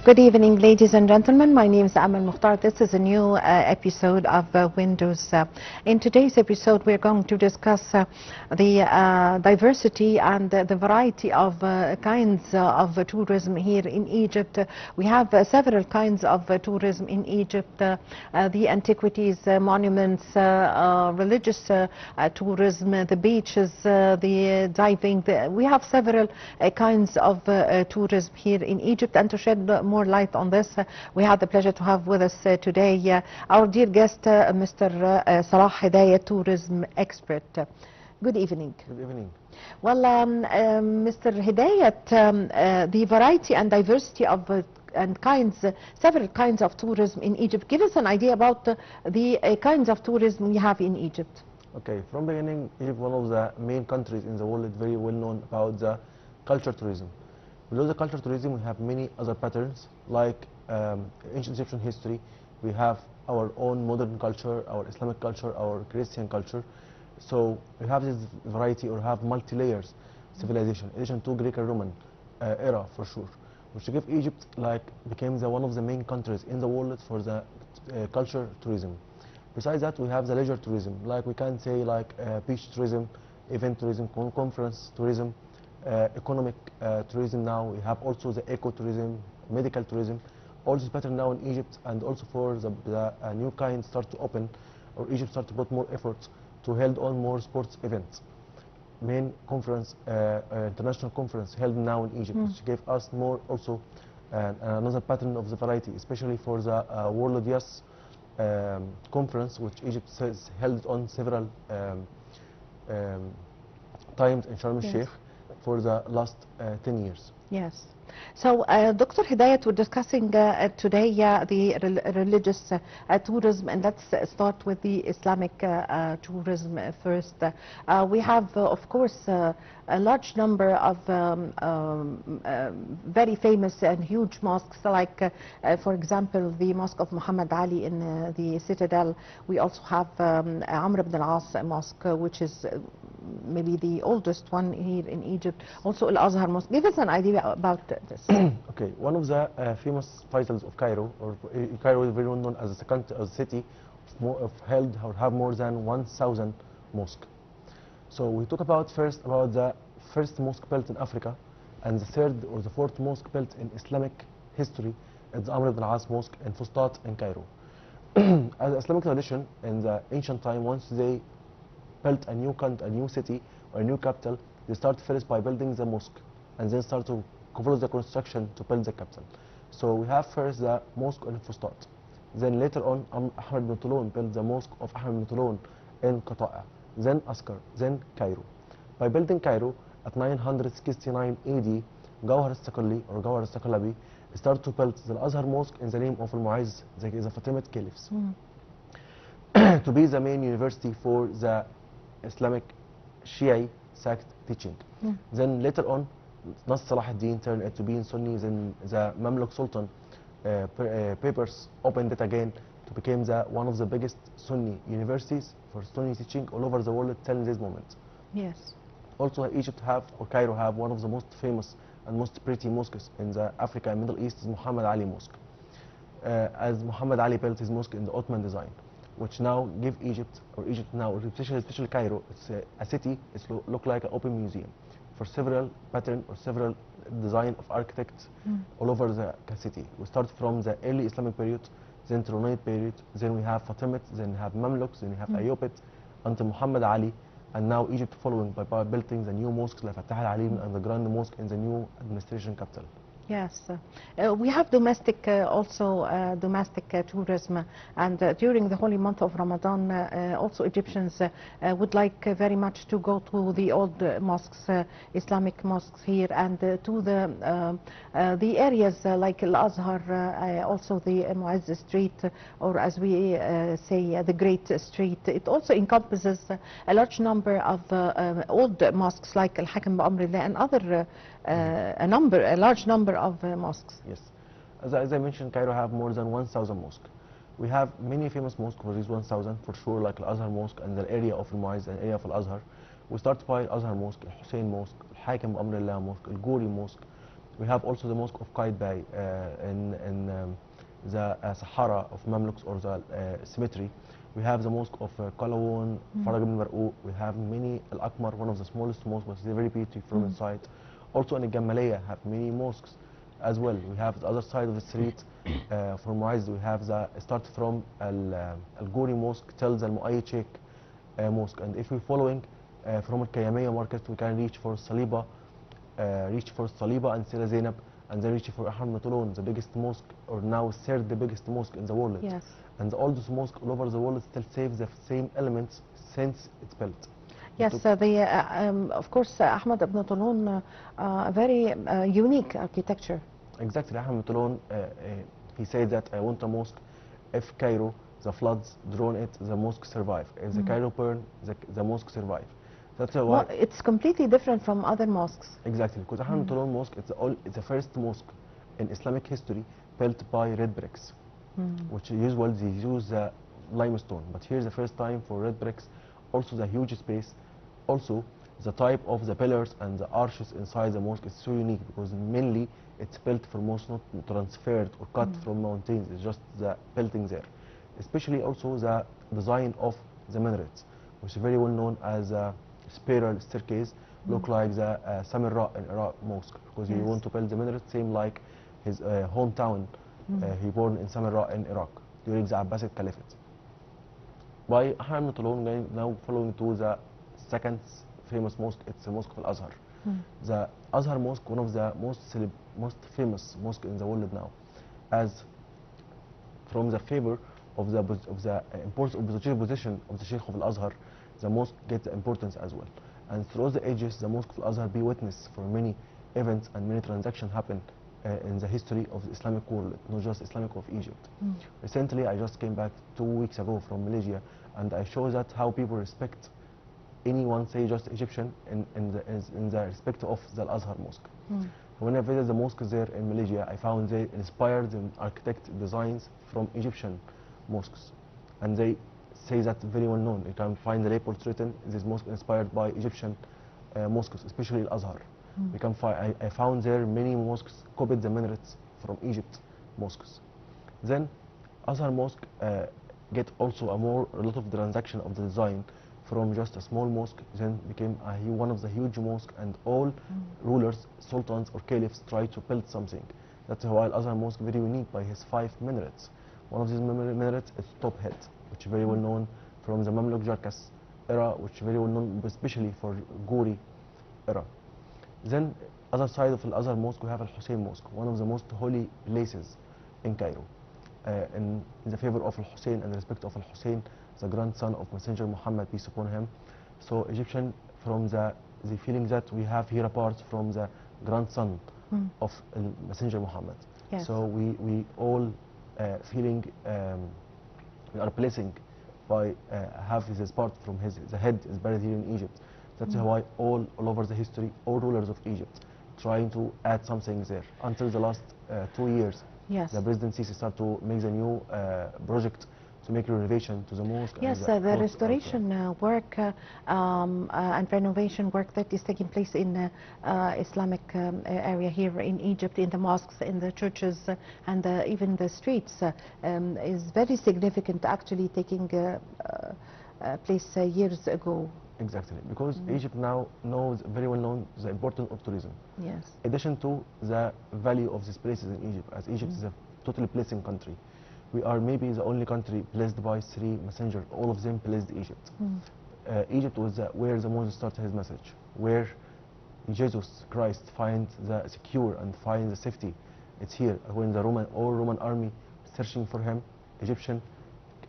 Good evening, ladies and gentlemen. My name is Amal Mukhtar. This is a new episode of Windows. In today's episode, we're going to discuss the diversity and the variety of kinds of tourism here in Egypt. We have several kinds of tourism in Egypt. The antiquities, monuments, religious tourism, the beaches, the diving. We have several kinds of tourism here in Egypt. And to shed more light on this, we had the pleasure to have with us today our dear guest, Mr. Salah Hedayet, tourism expert. Good evening. Good evening. Well, Mr. Hedayet, the variety and diversity of and kinds, several kinds of tourism in Egypt. Give us an idea about the kinds of tourism we have in Egypt. Okay, from the beginning, Egypt one of the main countries in the world, very well known about the culture tourism. Below the culture tourism, we have many other patterns like ancient Egyptian history. We have our own modern culture, our Islamic culture, our Christian culture. So we have this variety, or have multi-layers civilization, in addition to Greco-Roman era for sure, which give Egypt became one of the main countries in the world for the culture tourism. Besides that, we have the leisure tourism, like we can say beach tourism, event tourism, conference tourism, economic tourism. Now we have also the eco-tourism, medical tourism. All this pattern now in Egypt, and also for the new kind start to open, or Egypt start to put more efforts to hold on more sports events. Main conference, international conference held now in Egypt, which gave us more also another pattern of the variety, especially for the World Youth conference, which Egypt has held on several times in Sharm el-Sheikh for the last 10 years. Yes. So, Dr. Hedayet, we're discussing today the religious tourism, and let's start with the Islamic tourism first. We have, of course, a large number of very famous and huge mosques, like, for example, the Mosque of Muhammad Ali in the Citadel. We also have Amr ibn al-As Mosque, which is maybe the oldest one here in Egypt. Also Al-Azhar Mosque. Give us an idea about this. Okay, one of the famous titles of Cairo, or Cairo is very well known as a city of held or have more than 1,000 mosques. So we talk about the first mosque built in Africa, and the third or the fourth mosque built in Islamic history is the Amr ibn al-As Mosque in Fustat in Cairo. As Islamic tradition, in the ancient time, once they built a new city or a new capital, they start first by building the mosque, and then start to follow the construction to build the capital. So we have first the mosque in Fustat. Then later on, Ahmed ibn Tulun built the mosque of Ahmed ibn Tulun in Qata'a. Then Askar, then Cairo. By building Cairo at 969 AD, Gawhar al-Saqali or Gawhar al-Saqalabi started to build the Azhar Mosque in the name of Al-Mu'izz, the Fatimid caliphs, to be the main university for the Islamic Shia sect teaching. Then later on, Nas Salah ad-Din turned it to be in Sunni. Then the Mamluk Sultan papers opened it again to become one of the biggest Sunni universities for Sunni teaching all over the world till this moment. Yes. Also, Egypt have, or Cairo have, one of the most famous and most pretty mosques in the Africa and Middle East is Muhammad Ali Mosque. As Muhammad Ali built his mosque in the Ottoman design, which now give Egypt, or Egypt now, especially Cairo, it's a city, it's look like an open museum for several pattern or several design of architects all over the city. We start from the early Islamic period, then Turanite period, then we have Fatimid, then we have Mamluks, then we have Ayyubid, until Muhammad Ali, and now Egypt following by building the new mosques like Fatah al-Alim and the Grand Mosque in the new administration capital. Yes, we have domestic domestic tourism, and during the holy month of Ramadan, also Egyptians would like very much to go to the old mosques, Islamic mosques here, and to the areas like Al-Azhar, also the Mu'izz Street, or as we say, the Great Street. It also encompasses a large number of old mosques like Al-Hakim Ba'amrillah and other a large number of mosques. Yes, as I mentioned, Cairo have more than 1,000 mosques. We have many famous mosques for these 1,000 for sure, like Al-Azhar Mosque and the area of Al-Mu'izz and area of Al-Azhar. We start by Al-Azhar Mosque, Al-Hussein Mosque, Al-Hakim Ba'amrillah Mosque, Al-Gori Mosque, We have also the mosque of Qaitbay in the Sahara of Mamluks, or the cemetery. We have the mosque of Qalawun, Farag ibn Mar'u. We have many Al-Akmar, one of the smallest mosques, but it's very beautiful from inside. Also in Gamaleya have many mosques as well. We have the other side of the street from Mu'izz. We have the start from Al-Guri Mosque till the Al-Mu'ayyid Sheikh Mosque. And if we're following from Al-Kayamiyya market, we can reach for Saliba, and Sira Zainab, and then reach for Ahmad Matulun, the biggest mosque, or now third the biggest mosque in the world. Yes. And the oldest mosque all over the world still saves the same elements since it's built. Yes, of course, Ahmad ibn Tulun, a very unique architecture. Exactly, Ahmad Matulun, he said that I want a mosque. If Cairo, the floods drown it, the mosque survive. If the Cairo burn, the mosque survive. That's why. Well, it's completely different from other mosques. Exactly, because Ahmad Matulun Mosque, it's the first mosque in Islamic history built by red bricks, which usually they use limestone. But here's the first time for red bricks. Also the huge space, also the type of the pillars and the arches inside the mosque is so unique, because mainly it's built from most not transferred or cut from mountains. It's just the building there. Especially also the design of the minarets, which is very well known as a spiral staircase, look like the Samarra in Iraq mosque, because he want to build the minaret same like his hometown. He born in Samarra in Iraq during the Abbasid Caliphate. By Ahmad Matulun, now following to the second famous mosque, it's the Mosque of Al-Azhar. The Azhar Mosque, one of the most famous mosque in the world now, as from the favor of the importance of the strategic position of the Sheikh of Al-Azhar, the mosque gets importance as well. And throughout the ages, the Mosque of Al-Azhar be witness for many events and many transactions happen in the history of the Islamic world, not just Islamic of Egypt. Recently, I just came back 2 weeks ago from Malaysia, and I show that how people respect anyone, say just Egyptian, in the respect of the Al-Azhar Mosque. When I visited the mosques there in Malaysia, I found they inspired the architect designs from Egyptian mosques, and they say that very well known. You can find the reports written, this mosque inspired by Egyptian mosques, especially Al-Azhar. You can find, I found there many mosques copied the minarets from Egypt mosques. Then Azhar Mosque get also a lot of transaction of the design from just a small mosque, then became one of the huge mosque, and all rulers, sultans or caliphs try to build something. That's why Al-Azhar Mosque very unique by his 5 minarets. One of these minarets is top head, which is very well known from the Mamluk Jarkas era, which is very well known especially for Guri era. Then other side of Al-Azhar Mosque we have Al-Hussein Mosque, one of the most holy places in Cairo, in the favor of Al-Hussein and respect of Al-Hussein, the grandson of Messenger Muhammad, peace upon him. So Egyptian, from the feeling that we have here a part from the grandson of Messenger Muhammad. Yes. So we all feeling we are blessing by have this part from the head is buried here in Egypt. That's why all over the history, all rulers of Egypt trying to add something there. Until the last 2 years, Yes. the President Sisi started to make the new project to make renovation to the mosque. Yes, and the restoration work and renovation work that is taking place in Islamic area here in Egypt, in the mosques, in the churches, and even the streets is very significant, actually taking place years ago. Exactly, because Egypt now knows very well known the importance of tourism. Yes. In addition to the value of these places in Egypt, as Egypt is a totally blessing country. We are maybe the only country blessed by 3 messengers. All of them blessed Egypt. Egypt was where the Moses started his message, where Jesus Christ finds the secure and finds the safety. It's here. When the Roman army searching for him, Egyptian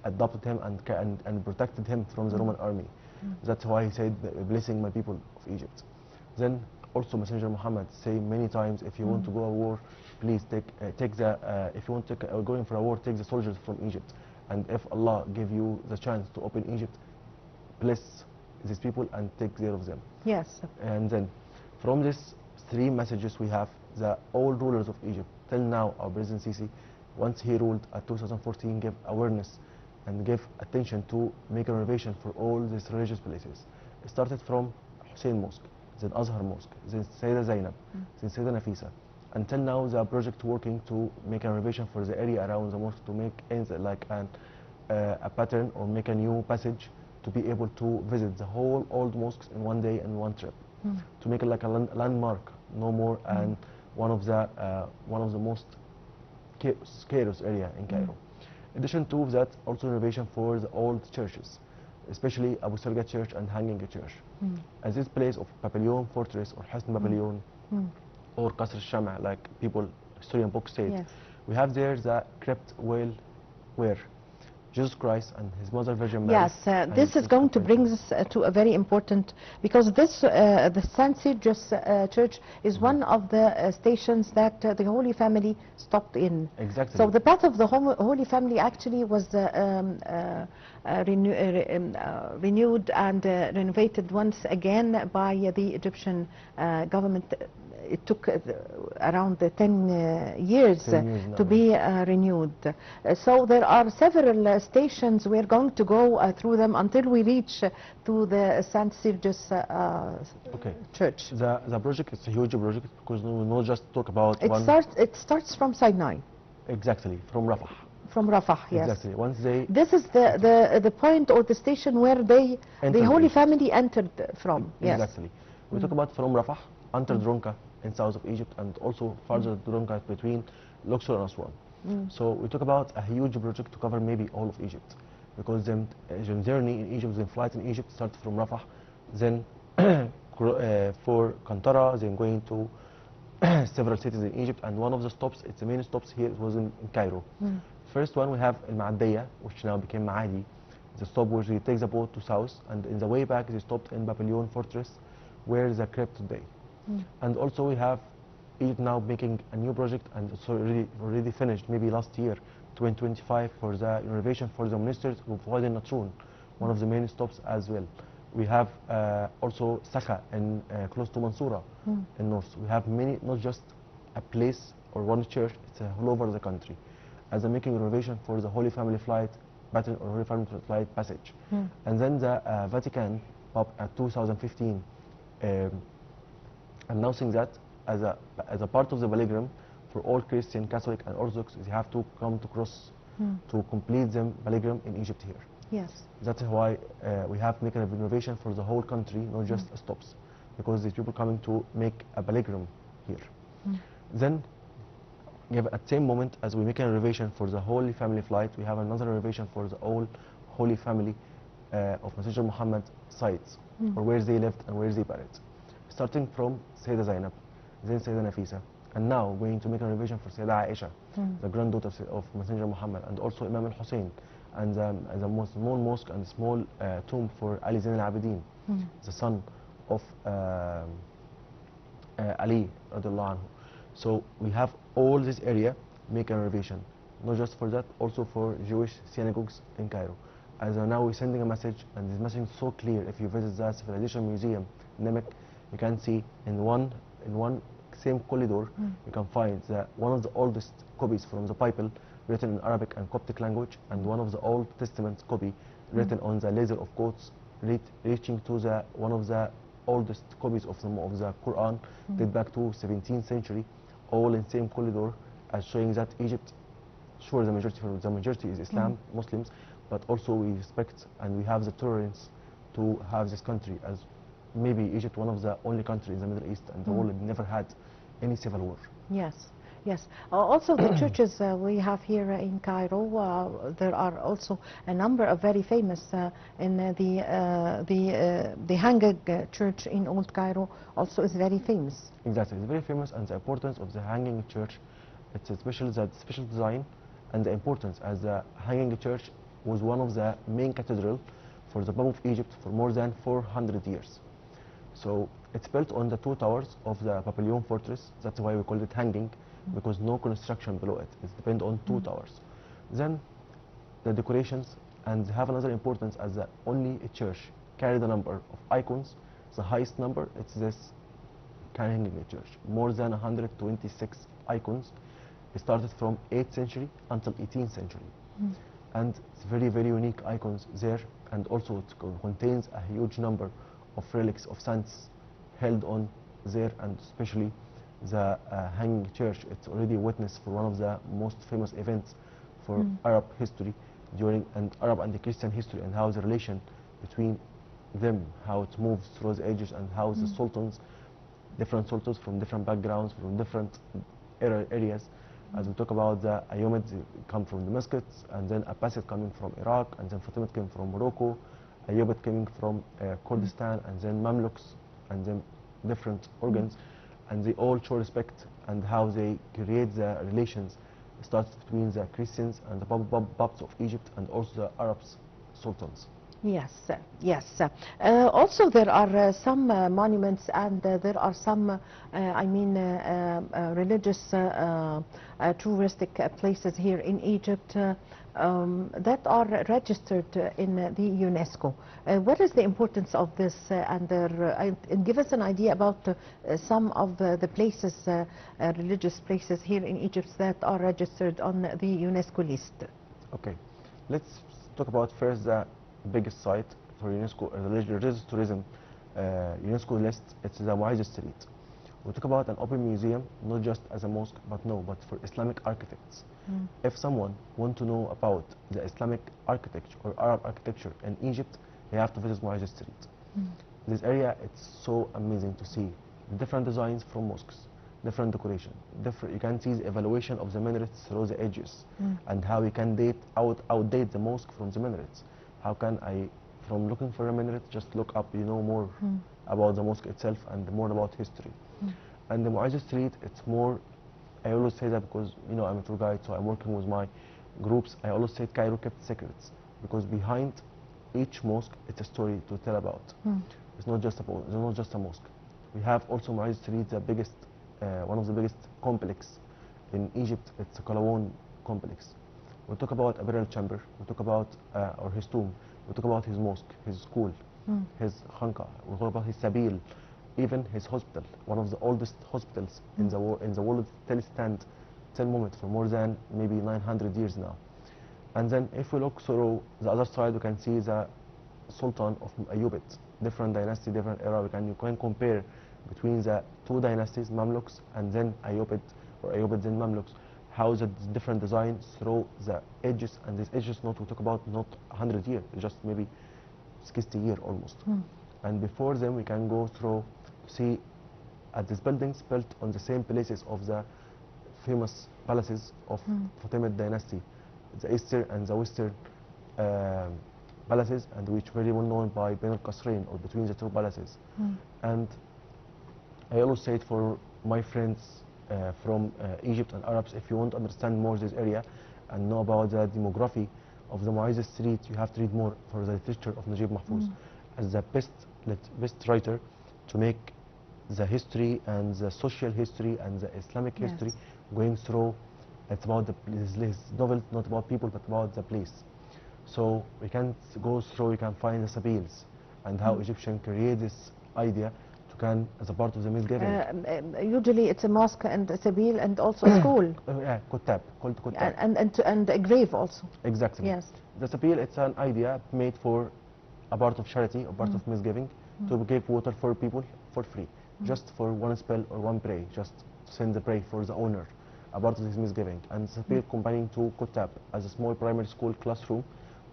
adopted him and protected him from the Roman army. That's why he said, blessing my people of Egypt. Then also Messenger Muhammad say many times, if you want to go to war, please take the if you want to going for a war, take the soldiers from Egypt, and if Allah give you the chance to open Egypt, bless these people and take care of them. Yes. And then from these 3 messages we have, the old rulers of Egypt till now, our President Sisi, once he ruled at 2014, gave awareness and gave attention to make a renovation for all these religious places. It started from Hussein Mosque, then Azhar Mosque, then Sayyida Zainab, then Sayyida Nafisa, Until now, the project working to make a renovation for the area around the mosque, to make like a pattern or make a new passage to be able to visit the whole old mosques in one day and one trip, to make it like a landmark, no more, and one of the most scarce area in Cairo. In addition to that, also renovation for the old churches, especially Abu Sarga Church and Hanging Church. As this place of Papillon Fortress or Hasn Papillon or Qasr al-Shama, like people, historian books say, Yes. we have there the crypt where Jesus Christ and his mother Virgin Mary. Yes, this is going to bring us to a very important, because this, the St. Cyrus Church is one of the stations that the Holy Family stopped in. Exactly. So the path of the Holy Family actually was renewed and renovated once again by the Egyptian government. It took around 10 years to be renewed. So there are several stations. We're going to go through them until we reach to the St. Cyrus Church. The project is a huge project because we will not just talk about It starts from Sinai. Exactly, from Rafah. From Rafah, yes. Exactly. Once they. This is the point or the station where the Holy Family entered from. Yes. Exactly. We talk about from Rafah, entered Ronka in south of Egypt, and also further Ronka between Luxor and Aswan. So we talk about a huge project to cover maybe all of Egypt, because the journey in Egypt, the flight in Egypt started from Rafah, then for Kantara, then going to several cities in Egypt, and one of the stops, it's the main stops here, it was in Cairo. First one we have Al Ma'adiyya, which now became Maadi, the stop where they take the boat to south, and in the way back they stopped in Papillon Fortress, where is the crypt today. And also we have Egypt now making a new project, and it's already finished maybe last year, 2025, for the renovation for the ministers of Wadi Natrun, one of the main stops as well. We have also Sakha in close to Mansoura in north. We have many, not just a place or one church, it's all over the country, as they're making renovation for the Holy Family Flight pattern or Holy Family Flight passage. And then the Vatican Pope at 2015 announcing that as a part of the pilgrim for all Christian, Catholic and Orthodox, they have to come to cross to complete the pilgrim in Egypt here. Yes. That's why we have to make a renovation for the whole country, not just stops, because these people coming to make a pilgrim here. Then at the same moment as we make a renovation for the Holy Family Flight, we have another renovation for the all Holy Family of Messenger Muhammad sites, or where they lived and where they buried. Starting from Sayyidah Zainab, then Sayyidah Nafisa, and now going to make a revision for Sayyidah Aisha, the granddaughter of Messenger Muhammad, and also Imam al-Hussein, and the small mosque and small tomb for Ali Zain al-Abidin, the son of Ali radiallahu anhu. So we have all this area make a revision, not just for that, also for Jewish synagogues in Cairo. As now we're sending a message, and this message is so clear. If you visit the Civilization Museum in Namek, you can see in one same corridor, you can find one of the oldest copies from the Bible written in Arabic and Coptic language, and one of the Old Testament copy written on the laser of quotes, reaching to one of the oldest copies of the Quran, date back to 17th century, all in same corridor, as showing that Egypt, sure the majority is Islam, Muslims, but also we respect and we have the tolerance to have this country as maybe Egypt, one of the only countries in the Middle East and the world never had any civil war. Yes, yes. Also the churches we have here in Cairo, there are also a number of very famous in the Hanging Church in Old Cairo also is very famous. Exactly, it's very famous, and the importance of the Hanging Church, it's a special design, and the importance as the Hanging Church was one of the main cathedral for the Pope of Egypt for more than 400 years. So it's built on the two towers of the Papillon Fortress. That's why we call it hanging, because no construction below it. It's depend on two towers. Then the decorations, and have another importance as the only church carry the number of icons. The highest number, it's this Hanging Church. More than 126 icons. It started from 8th century until 18th century. And it's very, very unique icons there, and also it contains a huge number of relics of saints held on there, and especially the hanging church. It's already witness for one of the most famous events for Arab history during Arab and the Christian history, and how the relation between them, how it moves through the ages, and how the sultans, different sultans from different backgrounds, from different areas. As we talk about the Ayyubids come from Damascus, and then Abbasid coming from Iraq, and then Fatimid came from Morocco, Ayyubid coming from Kurdistan, and then Mamluks, and then different organs, and they all show respect, and how they create the relations starts between the Christians and the Babs of Egypt, and also the Arabs sultans. Yes, yes. Also, there are some monuments, and there are some, religious, touristic places here in Egypt that are registered in the UNESCO. What is the importance of this, and give us an idea about some of the places, religious places here in Egypt that are registered on the UNESCO list? Okay, let's talk about first the biggest site for UNESCO, religious tourism UNESCO list. It's the Mu'izz Street. We talk about an open museum, not just as a mosque, but for Islamic architects. If someone want to know about the Islamic architecture or Arab architecture in Egypt, they have to visit Mu'izz Street. This area, it's so amazing to see different designs from mosques, different decoration, you can see the evaluation of the minarets through the edges, and how you can outdate the mosque from the minarets. How can I, from looking for a minaret, just look up, more about the mosque itself and more about history. And the Mu'izz Street, it's more, I always say that because, I'm a tour guide, so I'm working with my groups. I always say Cairo kept secrets, because behind each mosque, it's a story to tell about. It's not just a mosque. We have also Mu'izz Street, the biggest, one of the biggest complex in Egypt. It's a Qalawun complex. We talk about a burial chamber, we talk about or his tomb, we talk about his mosque, his school, his khanqa, we talk about his sabil, even his hospital, one of the oldest hospitals in the world, still stand till moment for more than maybe 900 years now. And then if we look through the other side, we can see the Sultan of Ayyubid, different dynasty, different era. You can compare between the two dynasties, Mamluks and then Ayyubid, or Ayyubids and Mamluks, how the different designs through the edges, and these edges we talk about not 100 years, just maybe 60 years almost. And before them we can go through, see at these buildings built on the same places of the famous palaces of Fatimid dynasty, the eastern and the western palaces, and which very well known by Bain al-Qasrain, or between the two palaces. And I always say it for my friends from Egypt and Arabs, if you want to understand more this area and know about the demography of the Mu'izz Street, you have to read more for the literature of Najib Mahfouz as the best writer to make the history and the social history and the Islamic history going through. It's about his novel, not about people, but about the place. So we can go through, we can find the sabils and how Egyptian create this idea as a part of the misgiving. Usually it's a mosque and a sabil and also a school. Yeah, kutab, called kutab. And a grave also. Exactly. Yes. The sabil, it's an idea made for a part of charity, a part of misgiving, to give water for people for free, just for one spell or one pray, just to send the pray for the owner, a part of this misgiving. And sabil combining to kutab as a small primary school classroom,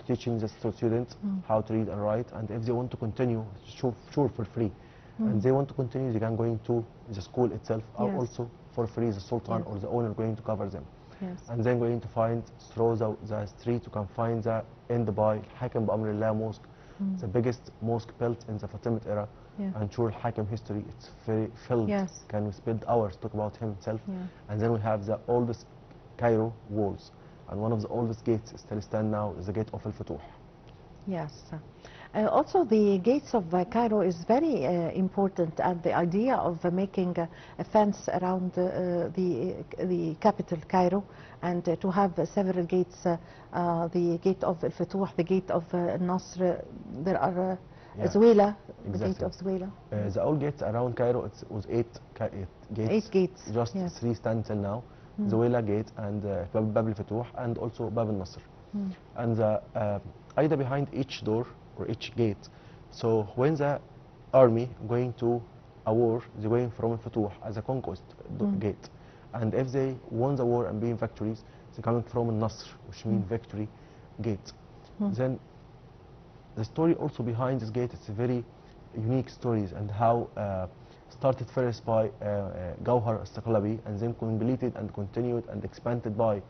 teaching the students how to read and write, and if they want to continue, sure for free. And they want to continue, they can go into the school itself, or also for free, the sultan or the owner going to cover them. And then going to find through the street, you can find the end by Hakim Ba'amrillah Mosque, the biggest mosque built in the Fatimid era. And sure, Hakim history, it's very filled. Can we spend hours to talk about himself? And then we have the oldest Cairo walls, and one of the oldest gates still stand now is the gate of Al-Futuh. Yes. Also, the gates of Cairo is very important, and the idea of making a fence around the capital, Cairo, and to have several gates, the gate of Al-Futuh, the gate of Nasr, there are Zuwayla, the gate of Zuwayla. The old gates around Cairo, it was eight gates. 8 gates. Just 3 stand till now. Zuwayla gate and Bab al-Futuh and also Bab al-Nasr. And the idea behind each door or each gate, so when the army going to a war, they're going from Futuh as a conquest gate. And if they won the war and being victories, they're coming from Nasr, which means victory gate. Then the story also behind this gate, it's a very unique stories, and how started first by Gawhar al-Saqlabi, and then completed and continued and expanded by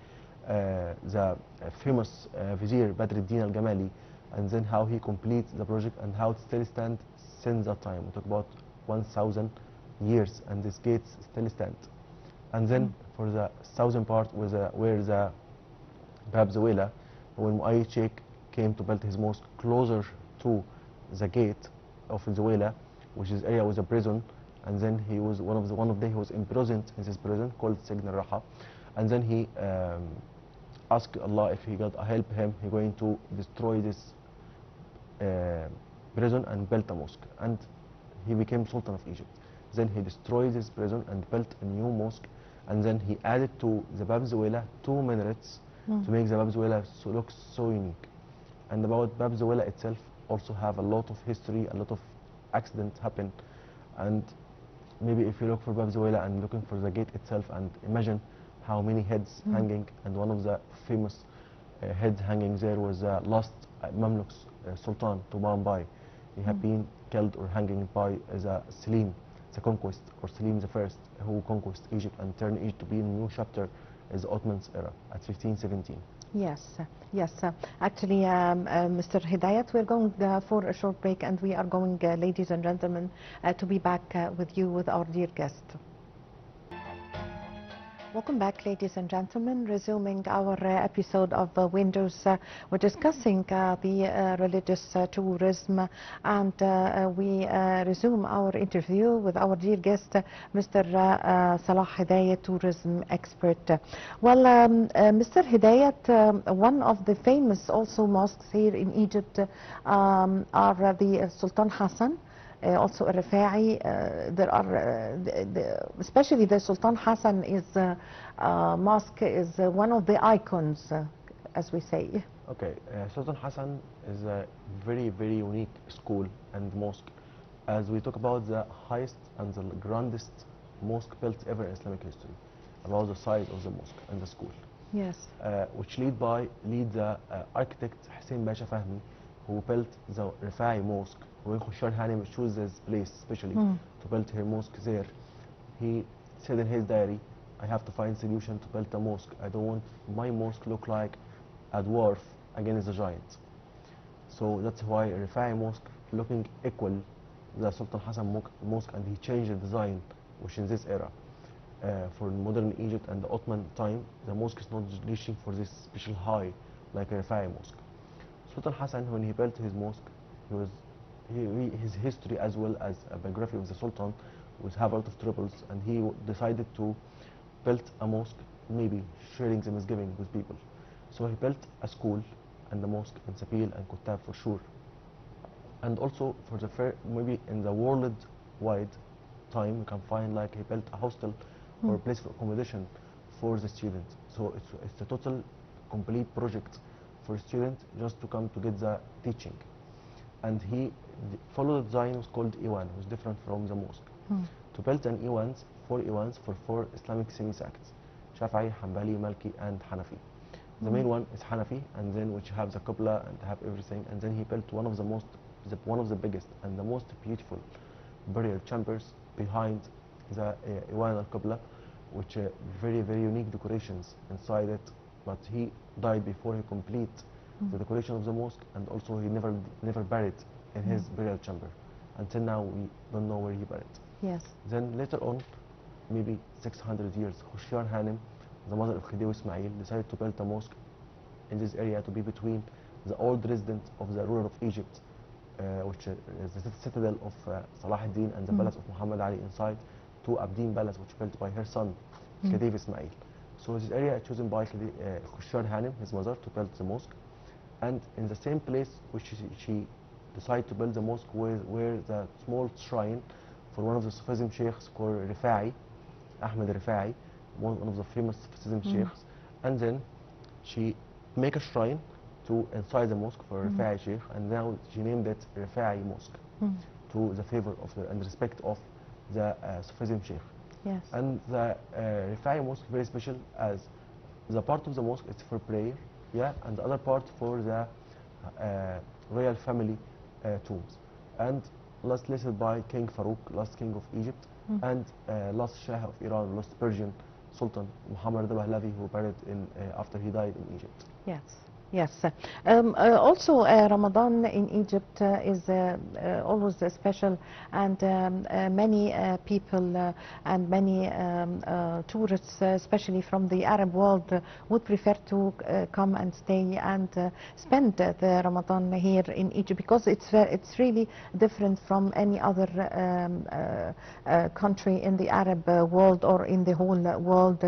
the famous vizier Badruddin al-Gamali, and then how he completes the project and how it still stands since that time. We talk about 1,000 years and this gate still stands. And then for the southern part was where the Bab Zawela, when Muayyid Sheikh came to build his mosque closer to the gate of Zawela, which is area was a prison, and then he was one of the he was imprisoned in this prison called Sign al-Raha, and then he asked Allah if he got help him, he going to destroy this prison and built a mosque, and he became Sultan of Egypt. Then he destroyed this prison and built a new mosque, and then he added to the Bab Zawela 2 minarets to make the Bab Zawela look so unique. And about Bab Zawela itself also have a lot of history, a lot of accidents happen, and maybe if you look for Bab Zawela and looking for the gate itself and imagine how many heads hanging, and one of the famous heads hanging there was last Mamluk Sultan to Bombay. He had been killed or hanging by the Selim, the conquest, or Selim the First, who conquered Egypt and turned Egypt to be a new chapter is the Ottoman era at 1517. Yes, yes. Actually, Mr. Hedayet, we're going for a short break, and we are going, ladies and gentlemen, to be back with you with our dear guest. Welcome back, ladies and gentlemen. Resuming our episode of Windows, we're discussing the religious tourism, and we resume our interview with our dear guest, Mr. Salah Hedayet, tourism expert. Well, Mr. Hedayet, one of the famous also mosques here in Egypt are the Sultan Hassan. Also Rifai, there are, especially the Sultan Hassan is mosque is one of the icons, as we say. Okay, Sultan Hassan is a very, very unique school and mosque. As we talk about the highest and the grandest mosque built ever in Islamic history, about the size of the mosque and the school. Yes. Which lead the architect Hussein Basha Fahmi, who built the Rifai Mosque. When Khushar Hanem chose this place especially to build her mosque there, he said in his diary, I have to find solution to build a mosque. I don't want my mosque look like a dwarf against a giant. So that's why Rifai Mosque looking equal the Sultan Hassan Mosque, and he changed the design, which in this era. For modern Egypt and the Ottoman time, the mosque is not reaching for this special high like a Rifai Mosque. Sultan Hassan, when he built his mosque, his history as well as a biography of the Sultan would have a lot of troubles, and he decided to build a mosque, maybe sharing the misgiving with people. So he built a school and a mosque in Sabil and Kuttab for sure. And also for the maybe in the worldwide time, you can find like he built a hostel or a place for accommodation for the student. So it's a total complete project for a student just to come to get the teaching. And he followed the design was called Iwan, was different from the mosque. To build an Iwans, 4 Iwans for 4 Islamic semi-sects, Shafi'i, Hanbali, Malki, and Hanafi. The main one is Hanafi, and then which have the Qibla and have everything. And then he built one of the biggest and the most beautiful burial chambers behind the Iwan al-Qibla, which very, very unique decorations inside it. But he died before he complete the decoration of the mosque, and also he never buried in his burial chamber. Until now, we don't know where he buried. Yes. Then later on, maybe 600 years, Khushar Hanem, the mother of Khedive Ismail, decided to build a mosque in this area to be between the old resident of the ruler of Egypt, which is the citadel of Salah ad-Din, and the palace of Muhammad Ali inside, to Abdin Palace, which built by her son, Khedive Ismail. So this area is chosen by Khushar Hanem, his mother, to build the mosque. And in the same place which she decided to build the mosque where the small shrine for one of the Sufism sheikhs called Rifai, Ahmed Rifai, one of the famous Sufism sheikhs. And then she make a shrine to inside the mosque for Rifai sheikh, and now she named it Rifai Mosque to the favor of and respect of the Sufism Sheikh. Yes. And the Rifai Mosque very special, as the part of the mosque is for prayer, yeah, and the other part for the royal family tombs. And last listed by King Farouk, last king of Egypt, and last Shah of Iran, last Persian Sultan Muhammad al-Pahlavi, who buried in after he died in Egypt. Yes. Yes. Also, Ramadan in Egypt is always special, and many people and many tourists, especially from the Arab world, would prefer to come and stay and spend the Ramadan here in Egypt, because it's really different from any other country in the Arab world or in the whole world.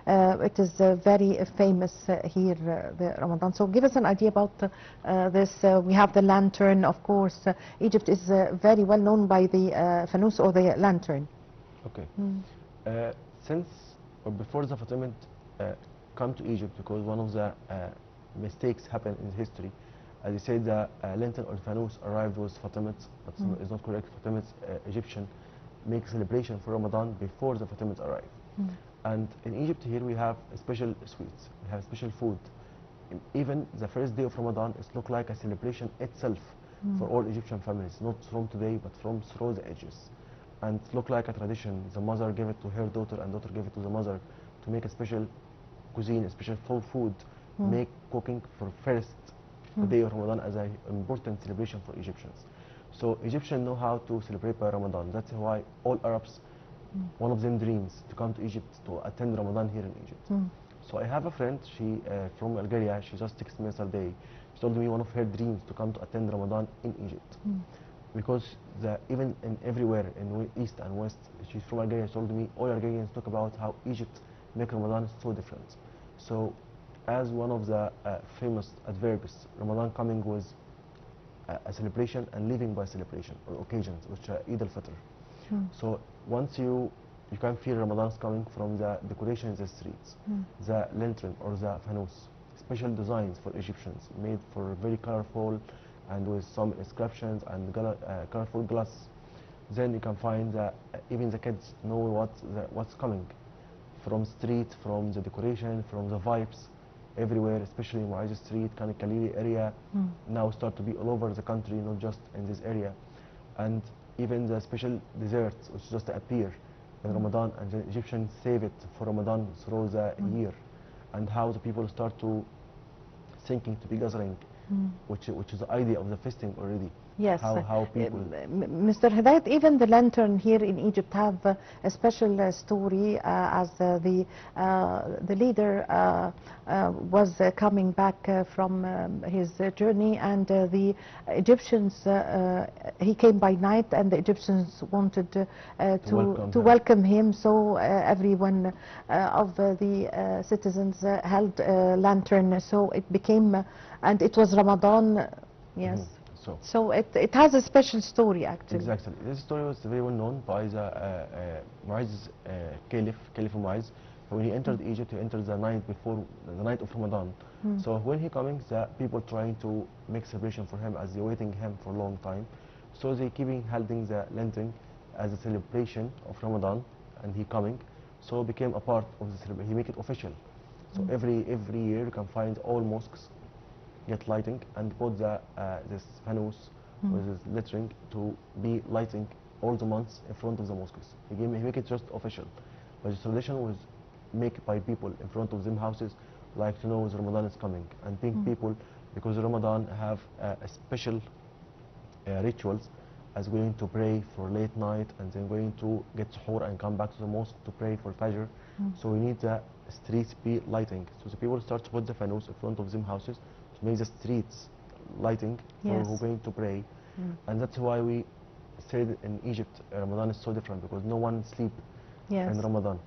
It is very famous here, the Ramadan. So give us an idea about this. We have the lantern, of course. Egypt is very well known by the fanus, or the lantern. Okay. Since or before the Fatimid come to Egypt, because one of the mistakes happened in history, as you said, the lantern or fanus arrived with Fatimids, but it's not correct. Fatimids, Egyptian, make celebration for Ramadan before the Fatimids arrive. And in Egypt here we have special sweets, we have special food. Even the first day of Ramadan, it looks like a celebration itself for all Egyptian families, not from today, but from through the ages. And it looked like a tradition. The mother gave it to her daughter, and daughter gave it to the mother, to make a special cuisine, a special food, make cooking for first day of Ramadan as an important celebration for Egyptians. So Egyptians know how to celebrate by Ramadan. That's why all Arabs, one of them dreams to come to Egypt to attend Ramadan here in Egypt. So I have a friend, she from Algeria, she just texted me yesterday. She told me one of her dreams to come to attend Ramadan in Egypt. Because even in everywhere in East and West, she's from Algeria, she told me all Algerians talk about how Egypt make Ramadan so different. So as one of the famous adverbs, Ramadan coming with a celebration and living by celebration or occasions, which are Eid al-Fitr. So once you can feel Ramadan's coming from the decoration in the streets, the lantern or the fanus, special designs for Egyptians, made for very colorful and with some inscriptions and colorful glass. Then you can find that even the kids know what's coming from street, from the decoration, from the vibes everywhere, especially in Mu'ayz Street, Khan Khalili area, now start to be all over the country, not just in this area. And even the special desserts which just appear in Ramadan, and the Egyptians save it for Ramadan through the year, and how the people start to thinking to be gathering, which is the idea of the feasting already. Yes. How people. Mr. Hedayet, even the lantern here in Egypt have a special story, as the leader was coming back from his journey, and the Egyptians, he came by night, and the Egyptians wanted to welcome him. So everyone of the citizens held a lantern. So it became, and it was Ramadan. Yes. So it has a special story, actually. Exactly. This story was very well known by the Mu'ayz Caliph Mu'ayz. When he entered Egypt, he entered the night before the night of Ramadan. So when he coming, the people trying to make celebration for him, as they waiting him for a long time. So they keeping holding the lantern as a celebration of Ramadan, and he coming. So it became a part of the celebration. He make it official. So every year you can find all mosques get lighting and put this fanus with this lettering to be lighting all the months in front of the mosques. He make it just official, but the tradition was made by people in front of them houses, like to know the Ramadan is coming, and think people, because Ramadan have special rituals, as going to pray for late night and then going to get suhoor and come back to the mosque to pray for Fajr. So we need the streets be lighting. So the people start to put the fanus in front of them houses to make the streets lighting for who going to pray. And that's why we said in Egypt Ramadan is so different, because no one sleep in Ramadan,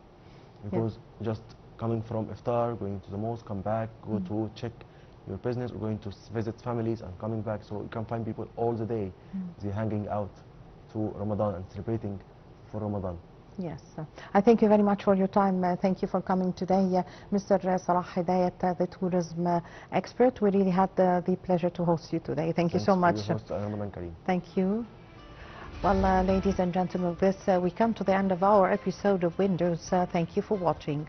because just coming from iftar, going to the mosque, come back, go to check your business, or going to visit families and coming back. So you can find people all the day they're hanging out to Ramadan and celebrating for Ramadan. Yes. I thank you very much for your time. Thank you for coming today, Mr. Salah Hedayet, the tourism expert. We really had the pleasure to host you today. Thank you so much. Ramadan Kareem. Thank you. Well, ladies and gentlemen, with this we come to the end of our episode of Windows. Thank you for watching.